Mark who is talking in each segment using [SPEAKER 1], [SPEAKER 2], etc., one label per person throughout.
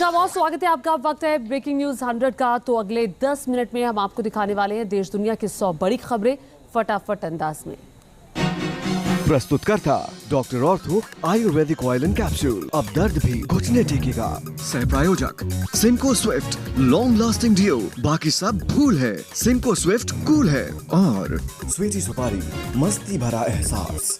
[SPEAKER 1] नमस्कार, बहुत स्वागत है आपका। वक्त है ब्रेकिंग न्यूज 100 का। तो अगले 10 मिनट में हम आपको दिखाने वाले हैं देश दुनिया की 100 बड़ी खबरें फटाफट अंदाज में।
[SPEAKER 2] प्रस्तुतकर्ता doctor ortho Ayurvedic oil and capsule. अब दर्द भी घुटने टेकेगा। सह प्रायोजक Simco swift long lasting deo. बाकी सब भूल है, सिमको स्विफ्ट कूल है। और
[SPEAKER 3] स्वीटी सुपारी मस्ती भरा एहसास।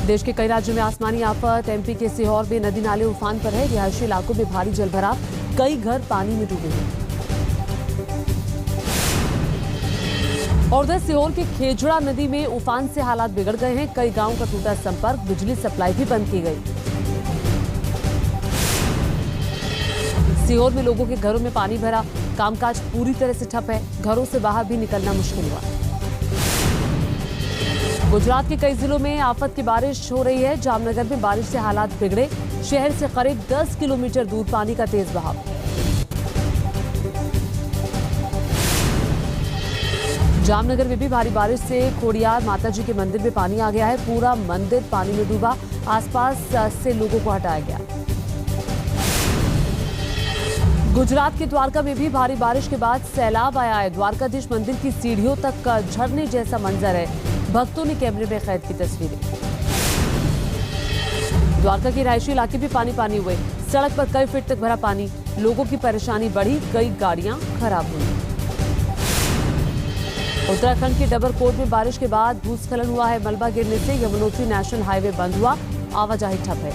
[SPEAKER 1] देश के कई राज्यों में आसमानी आफत। एमपी के सीहोर में नदी नाले उफान पर है। रिहायशी इलाकों में भारी जलभराव, कई घर पानी में डूबे हैं। और उधर सीहोर की खेजड़ा नदी में उफान से हालात बिगड़ गए हैं। कई गांवों का टूटा संपर्क, बिजली सप्लाई भी बंद की गई। सीहोर में लोगों के घरों में पानी भरा, कामकाज पूरी तरह से ठप है। घरों से बाहर भी निकलना मुश्किल हुआ। गुजरात के कई जिलों में आफत की बारिश हो रही है। जामनगर में बारिश से हालात बिगड़े। शहर से करीब 10 किलोमीटर दूर पानी का तेज बहाव। जामनगर में भी भारी बारिश से खोड़ियार माताजी के मंदिर में पानी आ गया है। पूरा मंदिर पानी में डूबा। आसपास से लोगों को हटाया गया। गुजरात के द्वारका में भी भारी बारिश के बाद सैलाब आया है। द्वारकाधीश मंदिर की सीढ़ियों तक झरने जैसा मंजर है। भक्तों ने कैमरे में कैद की तस्वीरें। द्वारका के रिहायशी इलाके भी पानी पानी हुए। सड़क पर कई फीट तक भरा पानी। लोगों की परेशानी बढ़ी, कई गाड़ियां खराब हुई। उत्तराखंड के डबरकोट में बारिश के बाद भूस्खलन हुआ है। मलबा गिरने से यमुनोत्री नेशनल हाईवे बंद हुआ। आवाजाही ठप है।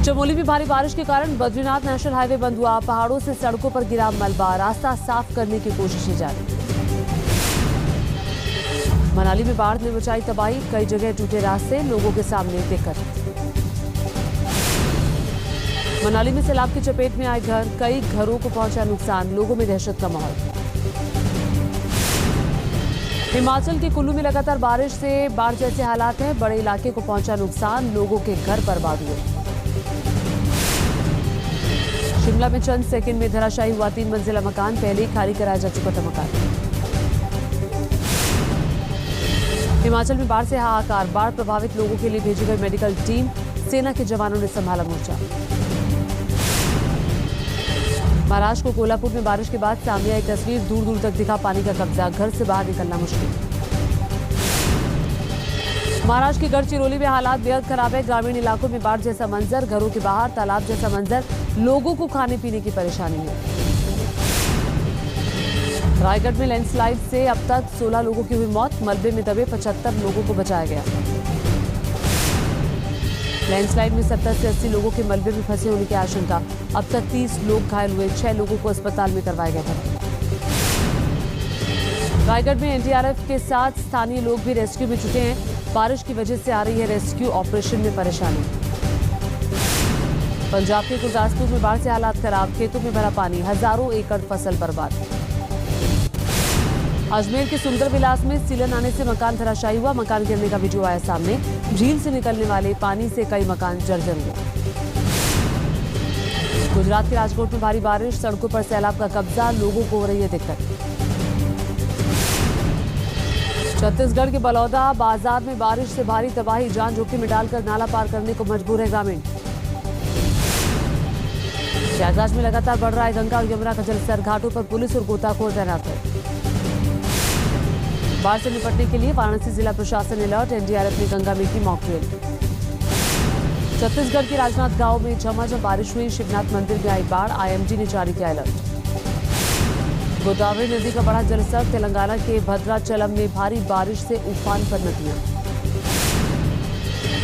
[SPEAKER 1] चमोली में भारी बारिश के कारण बद्रीनाथ नेशनल हाईवे बंद हुआ। पहाड़ों से सड़कों पर गिरा मलबा। रास्ता साफ करने की कोशिशें जारी। मनाली में बाढ़ ने मचाई तबाही। कई जगह टूटे रास्ते, लोगों के सामने दिक्कत। मनाली में सैलाब की चपेट में आए घर, कई घरों को पहुंचा नुकसान। लोगों में दहशत का माहौल। हिमाचल के कुल्लू में लगातार बारिश से बाढ़ जैसे हालात हैं। बड़े इलाके को पहुंचा नुकसान। लोगों के घर बर्बाद हुए। शिमला में चंद सेकंड में धराशायी हुआ 3 मंजिला मकान। पहले ही खाली कराया जा चुका था मकान। हिमाचल में बाढ़ से हाहाकार। बाढ़ प्रभावित लोगों के लिए भेजी गई मेडिकल टीम। सेना के जवानों ने संभाला मोर्चा। महाराष्ट्र को कोल्हापुर में बारिश के बाद सामने आई तस्वीर। दूर दूर तक दिखा पानी का कब्जा। घर से बाहर निकलना मुश्किल। महाराष्ट्र के गढ़चिरौली में हालात बेहद खराब है। ग्रामीण इलाकों में बाढ़ जैसा मंजर। घरों के बाहर तालाब जैसा मंजर। लोगों को खाने पीने की परेशानी है। रायगढ़ में लैंडस्लाइड से अब तक 16 लोगों की हुई मौत। मलबे में दबे 75 लोगों को बचाया गया। लैंडस्लाइड में 70 से 80 लोगों के मलबे में फंसे होने की आशंका। अब तक 30 लोग घायल हुए। 6 लोगों को अस्पताल में करवाया गया भर्ती। रायगढ़ में एनडीआरएफ के साथ स्थानीय लोग भी रेस्क्यू में जुटे हैं। बारिश की वजह से आ रही है रेस्क्यू ऑपरेशन में परेशानी। पंजाब के गुरदासपुर में बाढ़ से हालात खराब। खेतों में भरा पानी। हजारों एकड़ फसल बर्बाद। अजमेर के सुंदर विलास में सीलन आने से मकान धराशायी हुआ। मकान गिरने का वीडियो आया सामने। झील से निकलने वाले पानी से कई मकान जर्जर हुए। गुजरात के राजकोट में भारी बारिश। सड़कों पर सैलाब का कब्जा। लोगों को हो रही है दिक्कत। छत्तीसगढ़ के बलौदा बाजार में बारिश से भारी तबाही। जान जोखिम में डालकर नाला पार करने को मजबूर है ग्रामीण। प्रयागराज में लगातार बढ़ रहा है गंगा और यमुना का जलस्तर। घाटों पर पुलिस और गोताखोर तैनात है। बाढ़ से निपटने के लिए वाराणसी जिला प्रशासन अलर्ट। एनडीआरएफ ने गंगा में की मॉक ड्रिल। छत्तीसगढ़ के राजनांद गांव में झमाझम बारिश हुई। शिवनाथ मंदिर में आई बाढ़। आईएमडी ने जारी किया अलर्ट। गोदावरी नदी का बढ़ा जलस्तर। तेलंगाना के भद्राचलम में भारी बारिश से उफान पर नदियां।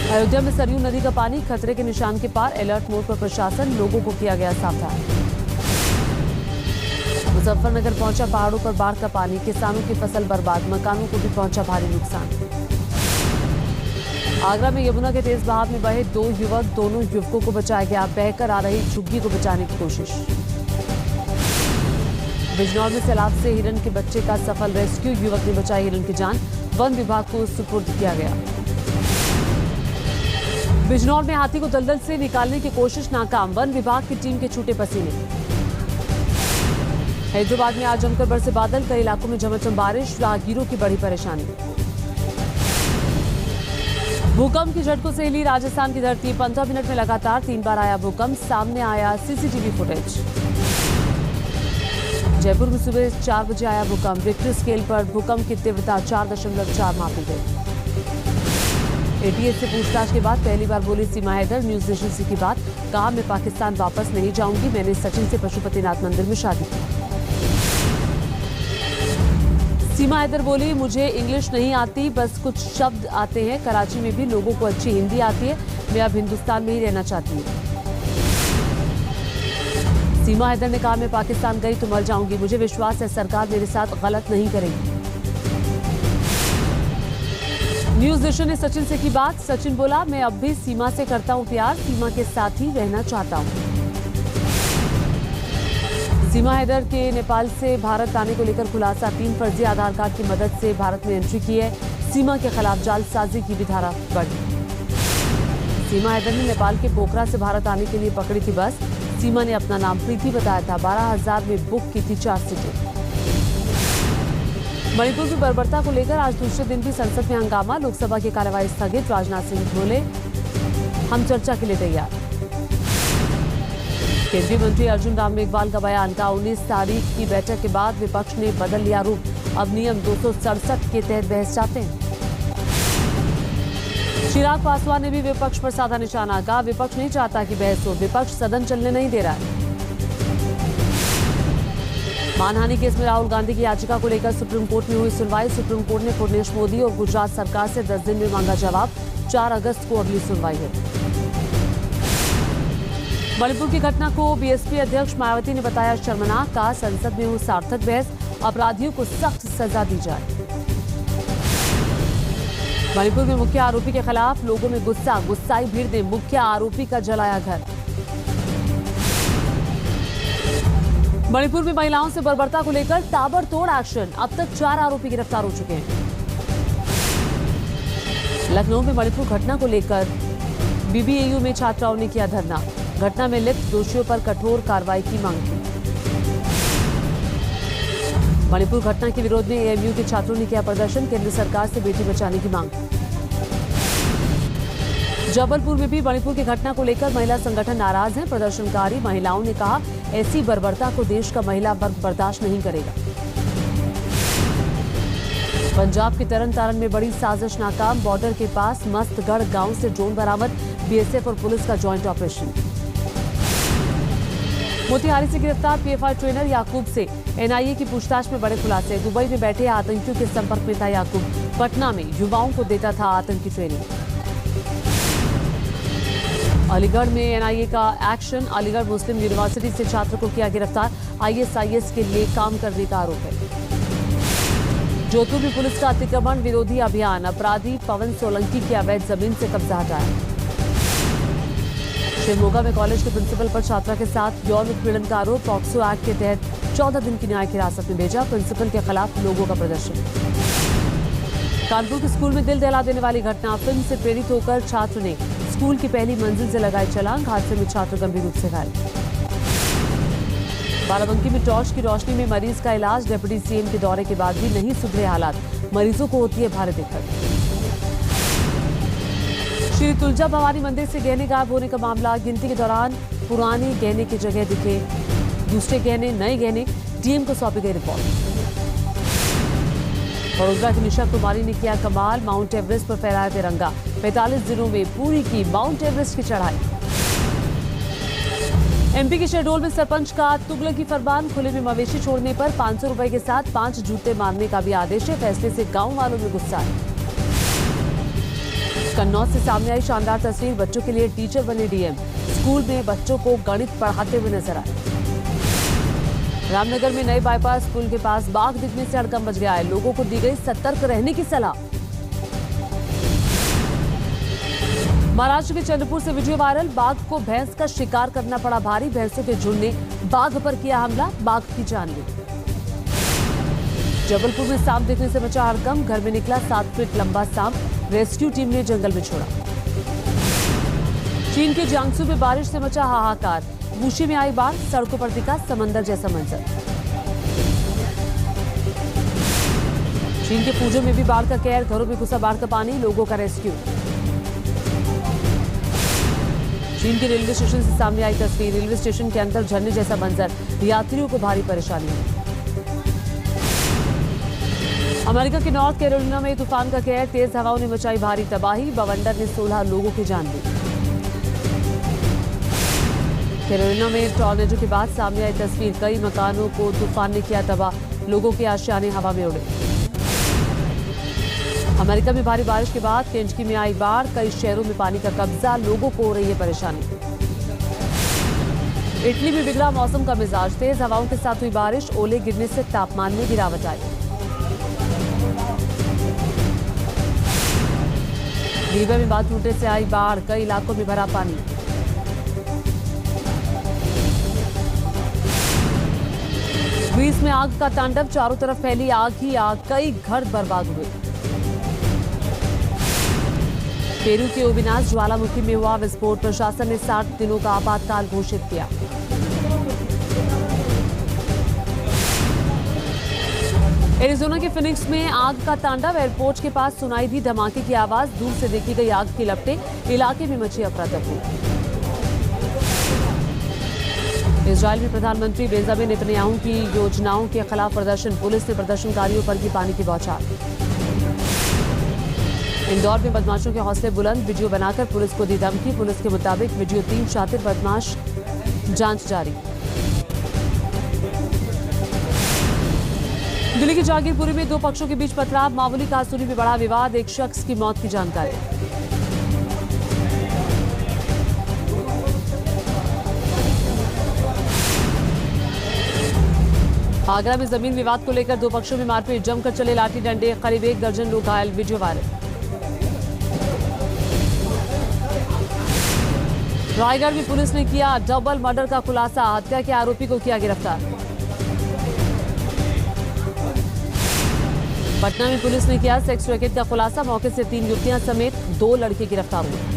[SPEAKER 1] अयोध्या में सरयू नदी का पानी खतरे के निशान के पार। अलर्ट मोड पर प्रशासन। लोगों को किया गया सावधान। मुजफ्फरनगर पहुंचा पहाड़ों पर बाढ़ का पानी। किसानों की फसल बर्बाद। मकानों को भी पहुंचा भारी नुकसान। आगरा में यमुना के तेज बहाव में बहे 2 युवक। दोनों युवकों को बचाया गया। बहकर आ रही झुग्गी को बचाने की कोशिश। बिजनौर में सैलाब से हिरण के बच्चे का सफल रेस्क्यू। युवक ने बचाई हिरण की जान। वन विभाग को सुपुर्द किया गया। बिजनौर में हाथी को दलदल से निकालने की कोशिश नाकाम। वन विभाग की टीम के छूटे पसीने। हैदराबाद में आज जमकर बरसे बादल, कई इलाकों में झमाझम बारिश, राहगीरों की बड़ी परेशानी। भूकंप के झटकों से हिली राजस्थान की धरती, 15 मिनट में लगातार 3 बार आया भूकंप, सामने आया सीसीटीवी फुटेज। जयपुर में सुबह 4 बजे आया भूकंप, रिक्टर स्केल पर भूकंप की तीव्रता 4.4 मापी गई। एटीएस से पूछताछ के बाद पहली बार बोली सीमा हैदर, न्यूज नेशन से की बात, कहा मैं पाकिस्तान वापस नहीं जाऊंगी, मैंने सचिन से पशुपतिनाथ मंदिर में शादी की। सीमा हैदर बोली, मुझे इंग्लिश नहीं आती, बस कुछ शब्द आते हैं, कराची में भी लोगों को अच्छी हिंदी आती है, मैं अब हिंदुस्तान में ही रहना चाहती हूँ। सीमा हैदर ने कहा, मैं पाकिस्तान गई तो मर जाऊंगी, मुझे विश्वास है सरकार मेरे साथ गलत नहीं करेगी। न्यूज नेशन ने सचिन से की बात, सचिन बोला, मैं अब भी सीमा से करता हूं प्यार, सीमा के साथ ही रहना चाहता हूं। सीमा हैदर के नेपाल से भारत आने को लेकर खुलासा, 3 फर्जी आधार कार्ड की मदद से भारत में एंट्री की है, सीमा के खिलाफ जालसाजी की भी धारा बढ़ी। सीमा हैदर ने नेपाल के पोखरा से भारत आने के लिए पकड़ी थी बस, सीमा ने अपना नाम प्रीति बताया था, 12,000 में बुक की थी 4 सीटें। मणिपुर में बर्बरता को लेकर आज दूसरे दिन भी संसद में हंगामा, लोकसभा की कार्यवाही स्थगित, राजनाथ सिंह बोले, हम चर्चा के लिए तैयार। केंद्रीय मंत्री अर्जुन राम मेघवाल का बयान, का 19 तारीख की बैठक के बाद विपक्ष ने बदल लिया रूप, अब नियम 267 के तहत बहस चाहते हैं। चिराग पासवान ने भी विपक्ष पर साधा निशाना, कहा विपक्ष नहीं चाहता कि बहस हो, विपक्ष सदन चलने नहीं दे रहा है। मानहानि केस में राहुल गांधी की याचिका को लेकर सुप्रीम कोर्ट में हुई सुनवाई, सुप्रीम कोर्ट ने पूर्णेश मोदी और गुजरात सरकार से 10 दिन में मांगा जवाब, 4 अगस्त को अगली सुनवाई है। मणिपुर की घटना को बीएसपी अध्यक्ष मायावती ने बताया शर्मनाक, कहा संसद में हो सार्थक बहस, अपराधियों को सख्त सजा दी जाए। मणिपुर में मुख्य आरोपी के खिलाफ लोगों में गुस्सा, गुस्साई भीड़ ने मुख्य आरोपी का जलाया घर। मणिपुर में महिलाओं से बर्बरता को लेकर ताबड़तोड़ एक्शन, अब तक 4 आरोपी गिरफ्तार हो चुके हैं। लखनऊ में मणिपुर घटना को लेकर बीबीएयू में छात्राओं ने किया धरना, घटना में लिप्त दोषियों पर कठोर कार्रवाई की मांग की। मणिपुर घटना के विरोध में एएमयू के छात्रों ने किया प्रदर्शन, केंद्र सरकार से बेटी बचाने की मांग। जबलपुर में भी मणिपुर की घटना को लेकर महिला संगठन नाराज हैं, प्रदर्शनकारी महिलाओं ने कहा, ऐसी बर्बरता को देश का महिला वर्ग बर्दाश्त नहीं करेगा। पंजाब के तरन तारण में बड़ी साजिश नाकाम, बॉर्डर के पास मस्तगढ़ गांव से ड्रोन बरामद, बीएसएफ और पुलिस का जॉइंट ऑपरेशन। मोतिहारी से गिरफ्तार पीएफआई ट्रेनर याकूब से एनआईए की पूछताछ में बड़े खुलासे, दुबई में बैठे आतंकियों के संपर्क में था याकूब, पटना में युवाओं को देता था आतंकी ट्रेनिंग। अलीगढ़ में एनआईए का एक्शन, अलीगढ़ मुस्लिम यूनिवर्सिटी से छात्र को किया गिरफ्तार, आईएसआईएस के लिए काम करने का आरोप है। जोधपुर में पुलिस का अतिक्रमण विरोधी अभियान, अपराधी पवन सोलंकी की अवैध जमीन से कब्जा हटाया। शिवमोगा में कॉलेज के प्रिंसिपल पर छात्रा के साथ यौन उत्पीड़न का आरोप, पॉक्सो एक्ट के तहत 14 दिन की न्यायिक हिरासत में भेजा, प्रिंसिपल के खिलाफ लोगों का प्रदर्शन। कानपुर के स्कूल में दिल दहला देने वाली घटना, फिल्म से प्रेरित होकर छात्र ने स्कूल की पहली मंजिल से लगाई छलांग, हादसे में छात्र गंभीर रूप से घायल। बाराबंकी में टॉर्च की रोशनी में मरीज का इलाज, डिप्टी सीएम के दौरे के बाद भी नहीं सुधरे हालात, मरीजों को होती है भारी दिक्कत। श्री तुलजा भवानी मंदिर से गहने गायब होने का मामला, गिनती के दौरान पुराने गहने की जगह दिखे दूसरे गहने, नए गहने, डीएम को सौंपी गई रिपोर्ट। वडोदरा की निशा कुमारी ने किया कमाल, माउंट एवरेस्ट पर फहराया तिरंगा, 45 दिनों में पूरी की माउंट एवरेस्ट की चढ़ाई। एमपी के शहडोल में सरपंच का तुगलकी फरमान, खुले में मवेशी छोड़ने पर 500 रुपए के साथ 5 जूते मारने का भी आदेश है, फैसले से गांव वालों में गुस्सा है। कन्नौज से सामने आई शानदार तस्वीर, बच्चों के लिए टीचर बने डीएम, स्कूल में बच्चों को गणित पढ़ाते हुए नजर आए। रामनगर में नए बाईपास पुल के पास बाघ दिखने से हड़कंप मच गया है, लोगों को दी गई सतर्क रहने की सलाह। महाराष्ट्र के चंद्रपुर से वीडियो वायरल, बाघ को भैंस का शिकार करना पड़ा भारी, भैंसों के झुंड ने बाघ पर किया हमला, बाघ की जान ली। जबलपुर में सांप देखने से मचा हड़कंप, घर में निकला 7 फीट लंबा सांप, रेस्क्यू टीम ने जंगल में छोड़ा। चीन के जियांगसू में बारिश से मचा हाहाकार, वुशे में आई बाढ़, सड़कों पर दिखा समंदर जैसा मंजर। चीन के फूजो में भी बाढ़ का कहर, घरों में घुसा बाढ़ का पानी, लोगों का रेस्क्यू। चीन के रेलवे स्टेशन से सामने आई तस्वीर, रेलवे स्टेशन के अंदर झरने जैसा मंजर, यात्रियों को भारी परेशानी। अमेरिका के नॉर्थ कैरोलिना में तूफान का कहर, तेज हवाओं ने मचाई भारी तबाही, बवंडर ने 16 लोगों की जान ली। कैरोलिना में टॉर्नेडो के बाद सामने आई तस्वीर, कई मकानों को तूफान ने किया तबाह, लोगों के आशियाने हवा में उड़े। अमेरिका में भारी बारिश के बाद केंटकी में आई बाढ़, कई शहरों में पानी का कब्जा, लोगों को हो रही है परेशानी। इटली में बिगड़ा मौसम का मिजाज, तेज हवाओं के साथ हुई बारिश, ओले गिरने से तापमान में गिरावट आई। लीबिया में बांध टूटने से आई बाढ़, कई इलाकों में भरा पानी। ग्रीस में आग का तांडव, चारों तरफ फैली आग ही आग, कई घर बर्बाद हुए। पेरू के ओबिनास ज्वालामुखी में हुआ विस्फोट, प्रशासन ने 60 दिनों का आपातकाल घोषित किया। एरिजोना के फिनिक्स में आग का तांडव, एयरपोर्ट के पास सुनाई दी धमाके की आवाज, दूर से देखी गई आग की लपटें, इलाके में मची अफरा-तफरी। इजरायल में प्रधानमंत्री बेंजामिन नेतन्याहू की योजनाओं के खिलाफ प्रदर्शन, पुलिस ने प्रदर्शनकारियों पर की पानी की बौछार। इंदौर में बदमाशों के हौसले बुलंद, वीडियो बनाकर पुलिस को दी धमकी, पुलिस के मुताबिक वीडियो 3 शातिर बदमाश, जांच जारी। दिल्ली के जागीरपुरी में 2 पक्षों के बीच पथराव, मामूली कासूरी में बढ़ा विवाद, एक शख्स की मौत की जानकारी। आगरा में जमीन विवाद को लेकर 2 पक्षों में मारपीट, जमकर चले लाठी डंडे, करीब 1 दर्जन लोग घायल, वीडियो वायरल। रायगढ़ में पुलिस ने किया डबल मर्डर का खुलासा, हत्या के आरोपी को किया गिरफ्तार। पटना में पुलिस ने किया सेक्स रैकेट का खुलासा, मौके से 3 युवतियां समेत 2 लड़के गिरफ्तार हुए।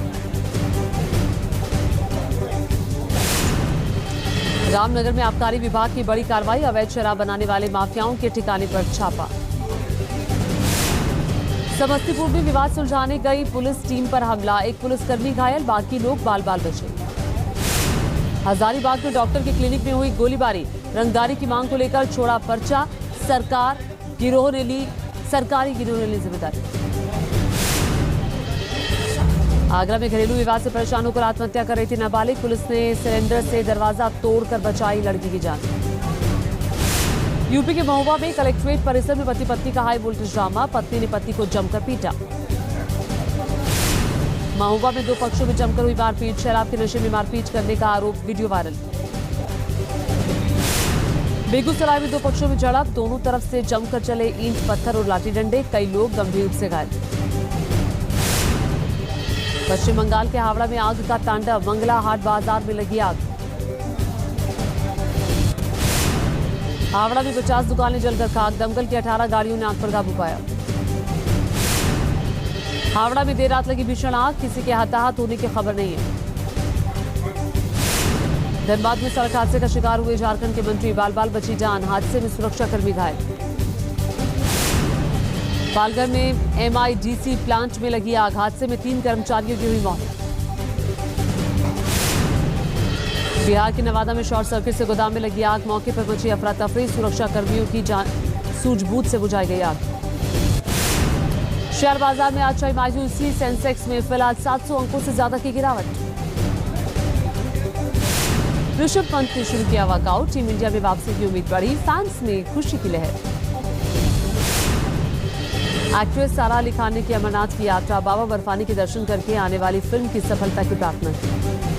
[SPEAKER 1] रामनगर में आबकारी विभाग की बड़ी कार्रवाई, अवैध शराब बनाने वाले माफियाओं के ठिकाने पर छापा। समस्तीपुर में विवाद सुलझाने गई पुलिस टीम पर हमला, एक पुलिसकर्मी घायल, बाकी लोग बाल बाल बचे। हजारीबाग में डॉक्टर के क्लिनिक में हुई गोलीबारी, रंगदारी की मांग को लेकर छोड़ा पर्चा, सरकारी गिरोह ने ली जिम्मेदारी। आगरा में घरेलू विवाद से परेशान होकर आत्महत्या कर रही थी नाबालिग, पुलिस ने सिलेंडर से दरवाजा तोड़कर बचाई लड़की की जान। यूपी के महुआ में कलेक्ट्रेट परिसर में पति पत्नी का हाई वोल्टेज ड्रामा, पत्नी ने पति को जमकर पीटा। महुआ में 2 पक्षों में जमकर हुई मारपीट, शराब के नशे में मारपीट करने का आरोप, वीडियो वायरल। बेगूसराय में 2 पक्षों में झड़प, दोनों तरफ से जमकर चले ईंट पत्थर और लाठी डंडे, कई लोग गंभीर रूप से घायल। पश्चिम बंगाल के हावड़ा में आग का तांडव, मंगला हाट बाजार में लगी आग। हावड़ा में 50 दुकानें जलकर खाक, दमकल की 18 गाड़ियों ने आग पर काबू पाया। हावड़ा में देर रात लगी भीषण आग, किसी के हताहत होने की खबर नहीं है। धनबाद में सड़क हादसे का शिकार हुए झारखंड के मंत्री, बाल बाल बची जान, हादसे में सुरक्षाकर्मी घायल। पालघर में MIDC प्लांट में लगी आग, हादसे में 3 कर्मचारियों की हुई मौत। बिहार के नवादा में शॉर्ट सर्किट से गोदाम में लगी आग, मौके पर मची अफरा तफरी, सुरक्षा कर्मियों की सूझबूझ से बुझाई गई आग। शेयर बाजार में आज मायूसी, सेंसेक्स में फिलहाल 700 अंकों से ज्यादा की गिरावट। ऋषभ पंत ने शुरू किया वर्कआउट, टीम इंडिया में वापसी की उम्मीद बढ़ी, फैंस में खुशी की लहर। एक्ट्रेस सारा अली खान ने की अमरनाथ की यात्रा, बाबा बर्फानी के दर्शन करके आने वाली फिल्म की सफलता की प्रार्थना की।